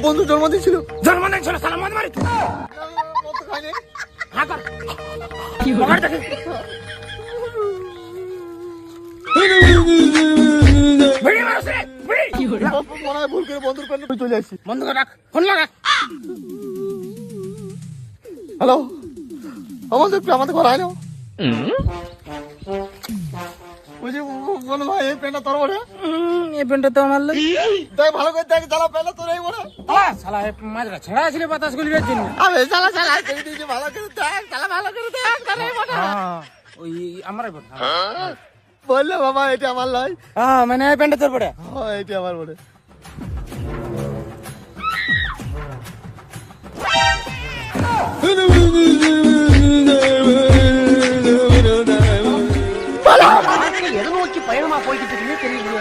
বন্ধু জন্মদিন ছিল। জন্মদিন ছিল সালাম মদ মারি মদ তো খাইনি। হ্যাঁ কর পকেট দেখি বিড়ি মারছ রে বিড়ি মনে হয় ভুল করে বন্ধুর প্যান্ডে চলে আসছি। বন্ধ কর রাখ ফোন লাগা হ্যালো, আমাদের ঘর আয় না। বলছি বন্ধু ভাই এই প্যান্টটা তোর বলে এই পেনটা তো আমার লোক দেখ ভালো করে দেখ, চালা প্যান্টটা তোর এই বলে। শালা মাঝরা ছেড়া ছিল বাতাস গুলির জন্য আরে চালা চালা করে দিয়েছি, ভালো করে দেখ, চালা ভালো করে দেখ, তোর এই বলে। ওই আমারই বল বললে বাবা এটা আমার লয়। হ্যাঁ মানে এই পেনটা তোর পড়ে হ্যাঁ এটা আমার বলে। எதை நோக்கி பயணமா போய்கிட்டு இருக்குன்னே தெரியல.